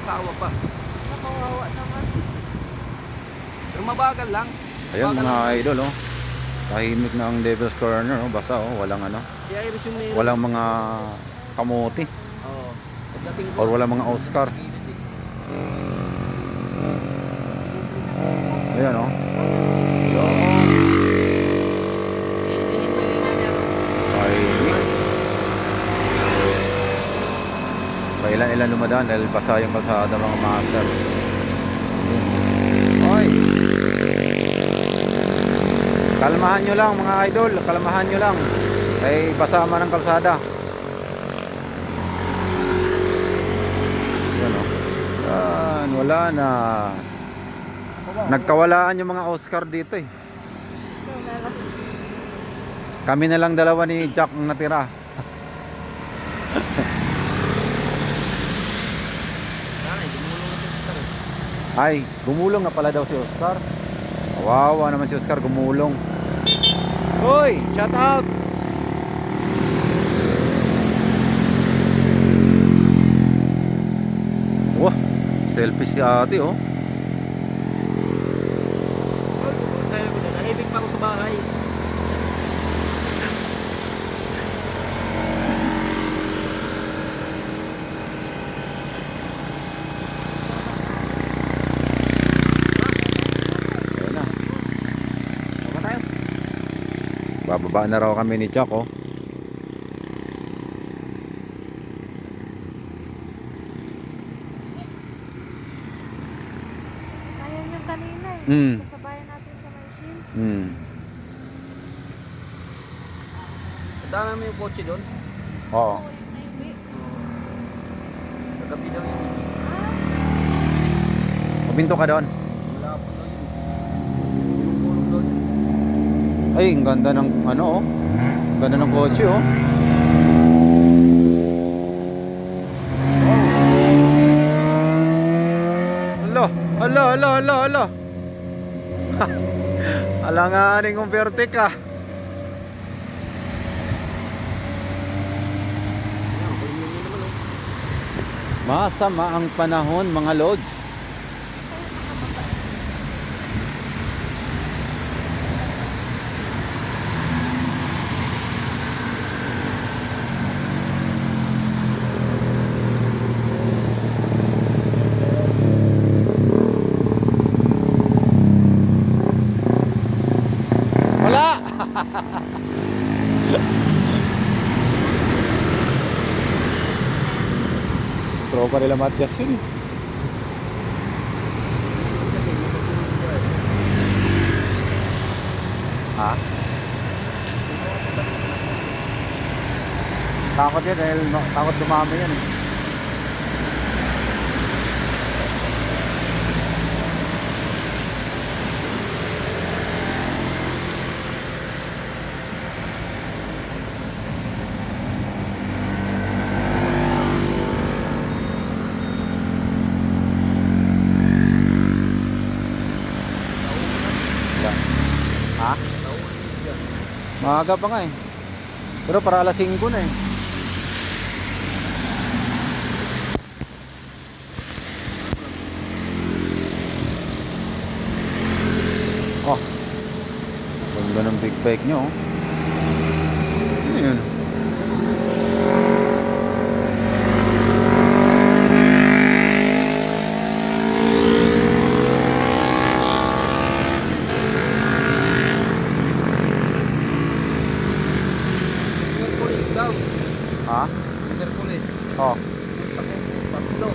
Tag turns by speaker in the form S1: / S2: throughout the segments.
S1: asawa pa.
S2: Nakawawa naman.
S1: Pero mabagal lang.
S3: Ayan
S1: Mabagal
S3: mga
S1: lang.
S3: idol, oh. Tahimik na ang Devil's Corner, oh. Basta, oh. Walang ano.
S1: Si Iris yung meron.
S3: Walang mga kamote.
S1: Oo. Pagdating ko.
S3: Or walang mga Oscar. Ayan, oh. Tahimik. Pailan-ilan lumadaan dahil basa yung kalsada mga master. Oy! Kalmahan nyo lang mga idol, kalmahan nyo lang. Ay basama ng kalsada. Yan, oh. Yan, wala na. Nagkawalaan yung mga Oscar dito eh. Kami na lang dalawa ni Jack ang natira. Ay, gumulong nga pala daw si Oscar. Kawawa naman si Oscar, gumulong. Hoy, shout out. Wah, selfie si ate, oh.
S1: Nahibig pa ako sa bahay.
S3: Ayun na.
S1: Baba tayo.
S3: Bababa na raw kami ni Jack, oh.
S2: Kaya yung kanina eh.
S3: Hmm.
S2: Kasabayan natin sa machine.
S1: Tandaan namin yung kotse doon.
S3: Oo.
S1: Sa gabi daw yun.
S3: Pabinto ka doon.
S1: Wala po daw yun. Pulong doon.
S3: Ay, ang ganda ng ano, oh. Ang ganda ng kotse, oh. Hala, hala, hala, hala. Alanganing kong verte ka. Masama ang panahon mga lods. Wala. Tropa nila Matias yun. Ha? Takot yan dahil takot dumami yan eh. Ha? Maaga pa nga eh. Pero para alas 5 na eh. Oh. Ganda ng big bike nyo, oh. Ano yun?
S1: Merkulis daw.
S3: Ha?
S1: Merkulis.
S3: Oh.
S1: Sakit. Tatlo.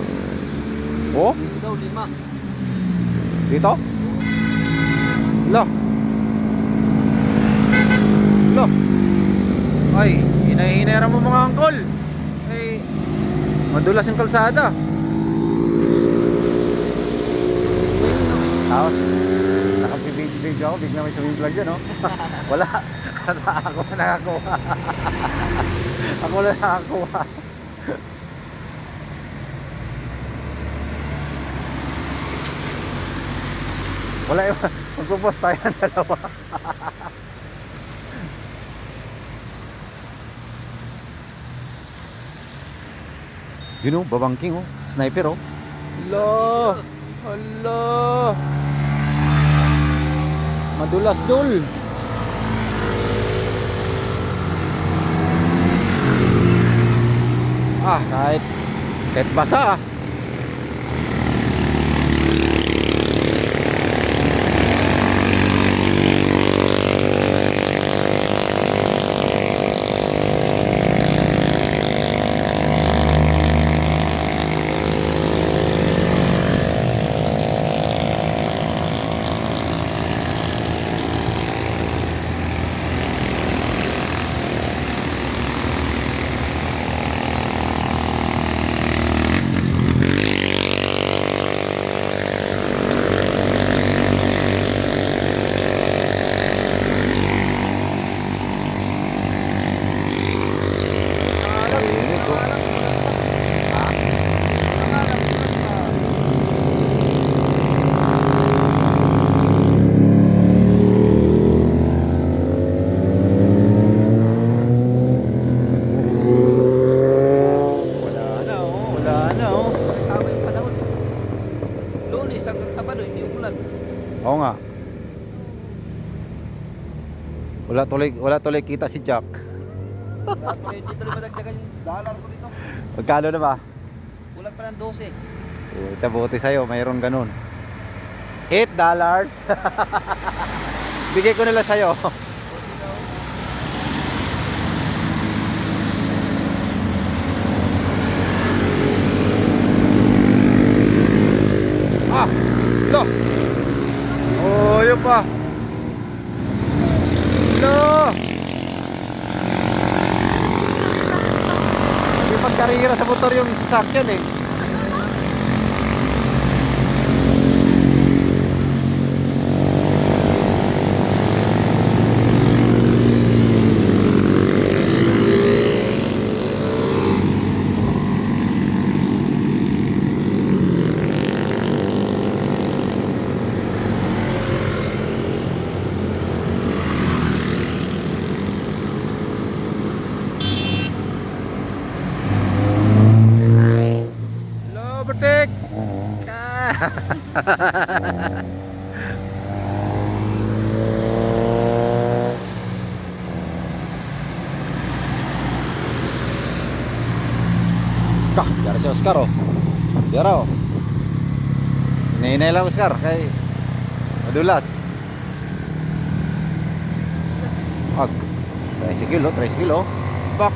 S3: Oh?
S1: Dito daw 5.
S3: Dito? Lo. Lo. Ay, hinay-hinayra mo mga angkol. Ay, madulas yung kalsada. Tapos, nakapibidyo ako, bigla may swimming vlog dyan, oh. Wala. Ako na nakakuha. Ako na nakakuha. Wala yung magpo-post tayo ng dalawa. Yun, oh, babangking, oh. Sniper, oh. Hala. Hala. Madulas dul. Kahit basa ah.
S1: Tama yung panahon. Lunes hanggang Sabado, hindi umulan.
S3: Oo nga. Wala tuloy kita si Jack.
S1: Dapat dito rin madagdagan yung dollar ko dito.
S3: Magkano na ba?
S1: Kulang pa ng 12.
S3: Sa buti sa'yo, mayroon ganun. $8. Bigay ko nila sa'yo. Lo. Oh, yun pa. Lo. Hindi pagkarira sa motor yung sasakyan eh. Bertik. Kah, dari si Oscar oh. Biar oh. Hinay lang Oscar kay madulas. Ag. Tricycle oh. Bak.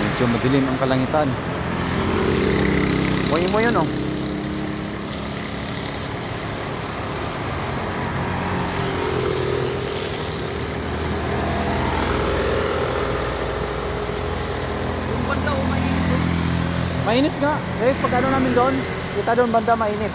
S3: Medyo madilim ang kalangitan. Buhay mo yun oh.
S1: Yung banda o mainit doon.
S3: Mainit nga. Eh, pag ano namin doon, kita doon banda mainit.